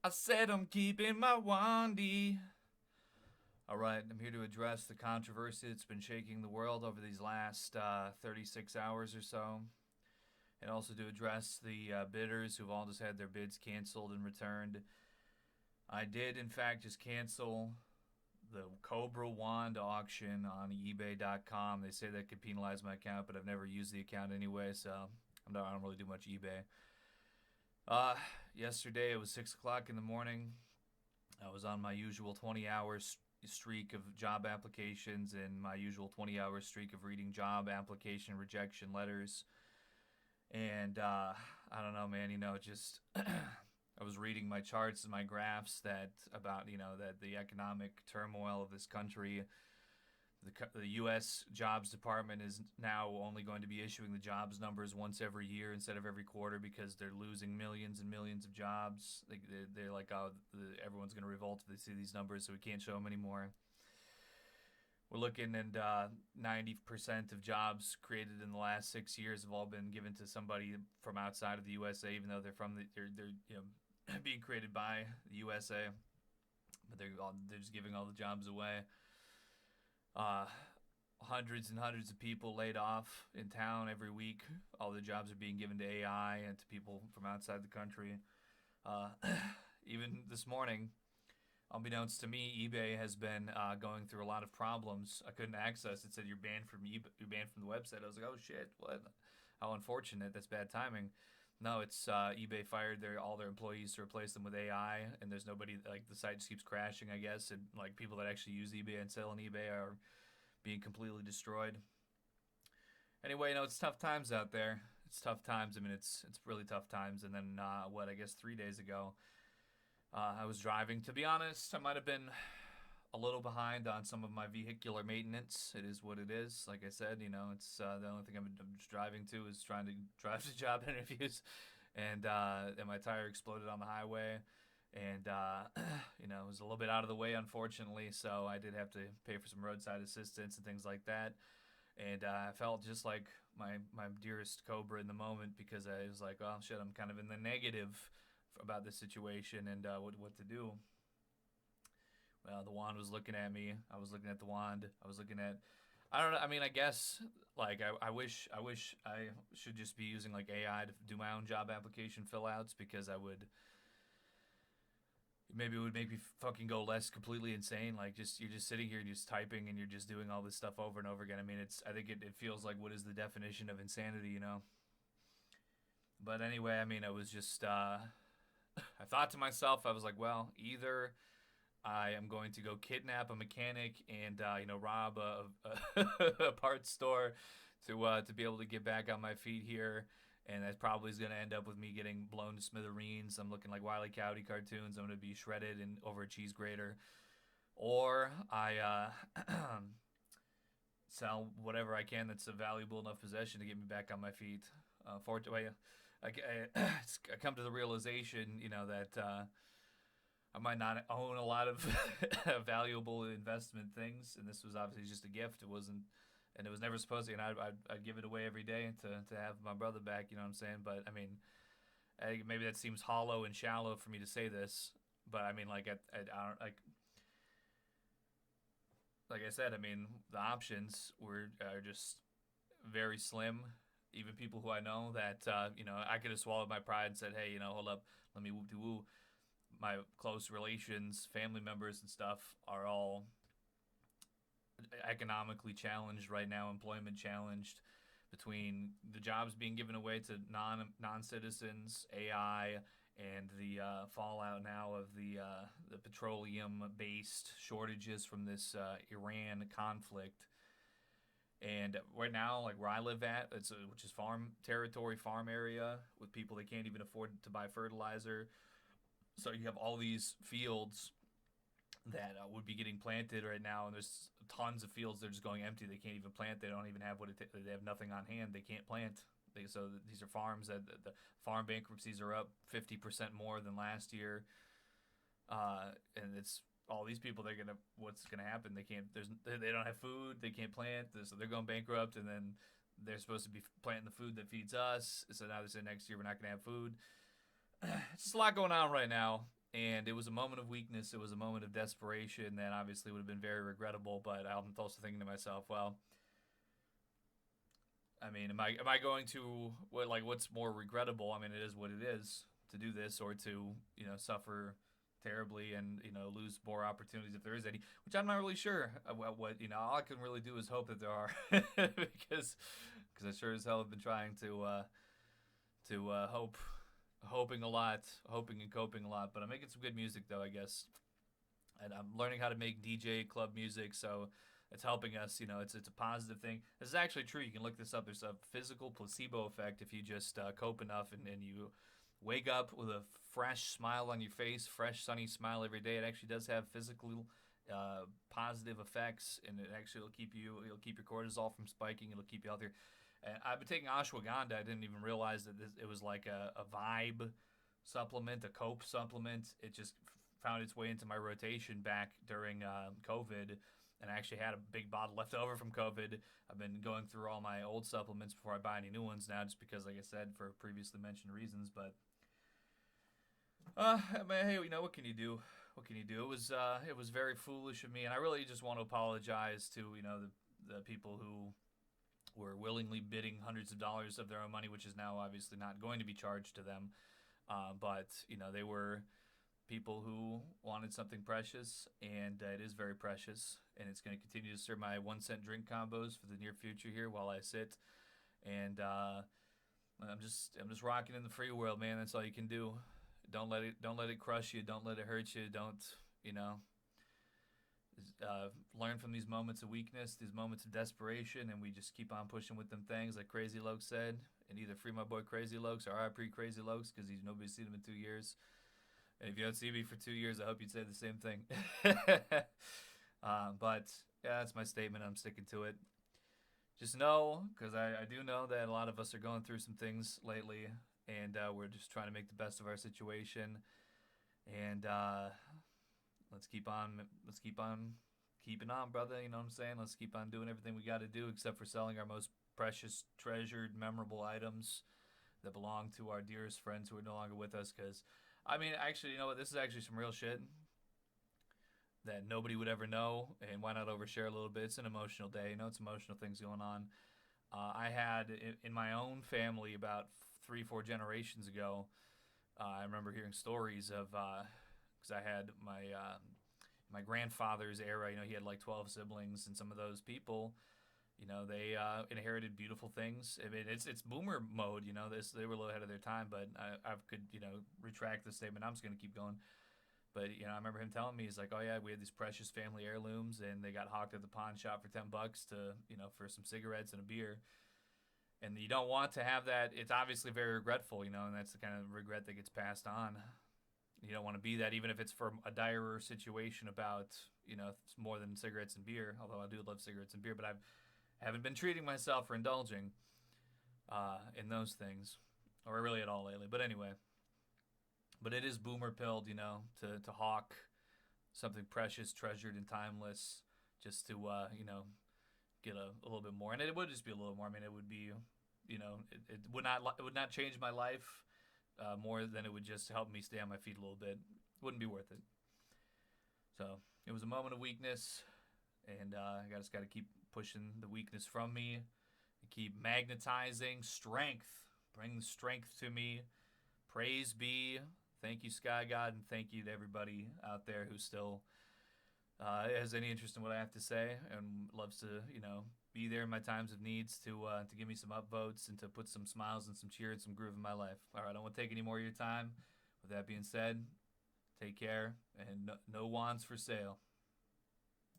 I said I'm keeping my wandy. All right, I'm here to address the controversy that's been shaking the world over these last 36 hours or so, and also to address the bidders who've all just had their bids canceled and returned. I did, in fact, just cancel the Cobra Wand auction on eBay.com. They say that could penalize my account, but I've never used the account anyway, so I don't really do much eBay. Uh, Yesterday it was 6 o'clock in the morning. I was on my usual 20-hour streak of job applications and my usual 20-hour streak of reading job application rejection letters. And I don't know, man. Just I was reading my charts and my graphs that about that the economic turmoil of this country. The U.S. Jobs Department is now only going to be issuing the jobs numbers once every year instead of every quarter because they're losing millions and millions of jobs. They're like, oh, everyone's going to revolt if they see these numbers, so we can't show them anymore. We're looking at 90% of jobs created in the last 6 years have all been given to somebody from outside of the USA, even though they're being created by the USA, but they're just giving all the jobs away. Uh, Hundreds and hundreds of people laid off in town every week. All the jobs are being given to AI and to people from outside the country. Uh, Even this morning, unbeknownst to me, eBay has been going through a lot of problems. I couldn't access. It said you're banned from eBay, you're banned from the website. I was like, oh shit, what? How unfortunate. That's bad timing. No, it's eBay fired all their employees to replace them with AI, and there's nobody. Like the site just keeps crashing, I guess, and like people that actually use eBay and sell on eBay are being completely destroyed. Anyway, it's tough times out there. It's tough times. I mean, it's really tough times. And then I guess 3 days ago, I was driving. To be honest, I might have been a little behind on some of my vehicular maintenance. It is what it is. Like I said, it's the only thing I'm just driving to is trying to drive to job interviews, and my tire exploded on the highway, and it was a little bit out of the way, unfortunately. So I did have to pay for some roadside assistance and things like that. And I felt just like my dearest Cobra in the moment because I was like, oh shit, I'm kind of in the negative about this situation and what to do. Well, the wand was looking at me. I was looking at the wand. I was looking at. I don't know. I mean, I guess like I wish I should just be using like AI to do my own job application fill outs because I would maybe it would make me fucking go less completely insane. Like just you're just sitting here and just typing and you're just doing all this stuff over and over again. I mean, I think it feels like what is the definition of insanity. But anyway, I mean, it was just I thought to myself, I was like, well, either I am going to go kidnap a mechanic and rob a parts store to be able to get back on my feet here, and that probably is going to end up with me getting blown to smithereens. I'm looking like Wile E. Coyote cartoons. I'm going to be shredded and over a cheese grater, or I sell whatever I can that's a valuable enough possession to get me back on my feet. Fortunately, I come to the realization, that I might not own a lot of valuable investment things, and this was obviously just a gift. It wasn't, and it was never supposed to. And I'd give it away every day to have my brother back. You know what I'm saying? But I mean, maybe that seems hollow and shallow for me to say this, but I mean, I don't like I said. I mean, the options are just very slim. Even people who I know that I could have swallowed my pride and said, hey, hold up, let me woo de woo. My close relations, family members, and stuff are all economically challenged right now, employment challenged, between the jobs being given away to non citizens, AI, and the fallout now of the petroleum based shortages from this Iran conflict. And right now, like where I live at, which is farm territory, farm area, with people that can't even afford to buy fertilizer. So you have all these fields that would be getting planted right now, and there's tons of fields that are just going empty. They can't even plant. They don't even have they have nothing on hand. They can't plant. So these are farms that the farm bankruptcies are up 50% more than last year, and it's all these people. What's gonna happen? They don't have food. They can't plant. So they're going bankrupt, and then they're supposed to be planting the food that feeds us. So now they say next year we're not gonna have food. It's just a lot going on right now. And it was a moment of weakness. It was a moment of desperation that obviously would have been very regrettable. But I'm also thinking to myself, well, I mean, am I going to what's more regrettable? I mean, it is what it is to do this or to suffer terribly and lose more opportunities if there is any, which I'm not really sure what all I can really do is hope that there are because I sure as hell have been trying to hoping a lot, hoping and coping a lot, but I'm making some good music though, I guess, and I'm learning how to make DJ club music, so it's helping us. It's a positive thing. This is actually true. You can look this up. There's a physical placebo effect if you just cope enough and you wake up with a fresh smile on your face, fresh sunny smile every day. It actually does have physical positive effects, and it actually it'll keep your cortisol from spiking. It'll keep you healthier. And I've been taking ashwagandha. I didn't even realize that it was like a vibe supplement, a cope supplement. It just found its way into my rotation back during COVID, and I actually had a big bottle left over from COVID. I've been going through all my old supplements before I buy any new ones now, just because, like I said, for previously mentioned reasons. But I mean, hey, what can you do? What can you do? It was very foolish of me, and I really just want to apologize to the people who were willingly bidding hundreds of dollars of their own money, which is now obviously not going to be charged to them. But they were people who wanted something precious, and it is very precious, and it's going to continue to serve my 1 cent drink combos for the near future here while I sit. And I'm just rocking in the free world, man. That's all you can do. Don't let it crush you. Don't let it hurt you. Don't learn from these moments of weakness, these moments of desperation, and we just keep on pushing with them things, like Crazy Lokes said. And either free my boy Crazy Lokes or RIP Crazy Lokes, because nobody's seen him in 2 years. And if you don't see me for 2 years, I hope you'd say the same thing. But yeah, that's my statement. I'm sticking to it. Just know, because I do know that a lot of us are going through some things lately, and we're just trying to make the best of our situation. And let's keep on keeping on, brother. You know what I'm saying? Let's keep on doing everything we got to do, except for selling our most precious, treasured, memorable items that belong to our dearest friends who are no longer with us. Because, I mean, actually, you know what? This is actually some real shit that nobody would ever know, and why not overshare a little bit? It's an emotional day. It's emotional things going on. I had in my own family about 3-4 generations ago. I remember hearing stories of because I had my grandfather's era. He had like 12 siblings, and some of those people, they inherited beautiful things. I mean, it's boomer mode. They were a little ahead of their time, but I could retract the statement. I'm just gonna keep going. But I remember him telling me, he's like, "Oh yeah, we had these precious family heirlooms, and they got hawked at the pawn shop for $10 to for some cigarettes and a beer." And you don't want to have that. It's obviously very regretful, and that's the kind of regret that gets passed on. You don't want to be that, even if it's for a direr situation about more than cigarettes and beer. Although I do love cigarettes and beer, but I haven't been treating myself or indulging in those things, or really at all lately. But anyway. But it is boomer pilled, to hawk something precious, treasured, and timeless, just to get a little bit more. And it would just be a little more. I mean, it would be, it would not change my life more than it would just help me stay on my feet a little bit. It wouldn't be worth it. So it was a moment of weakness, and I just got to keep pushing the weakness from me, and keep magnetizing strength. Bring the strength to me. Praise be. Thank you, Sky God, and thank you to everybody out there who still has any interest in what I have to say and loves to, be there in my times of needs to give me some upvotes and to put some smiles and some cheer and some groove in my life. All right, I don't want to take any more of your time. With that being said, take care, and no wands for sale.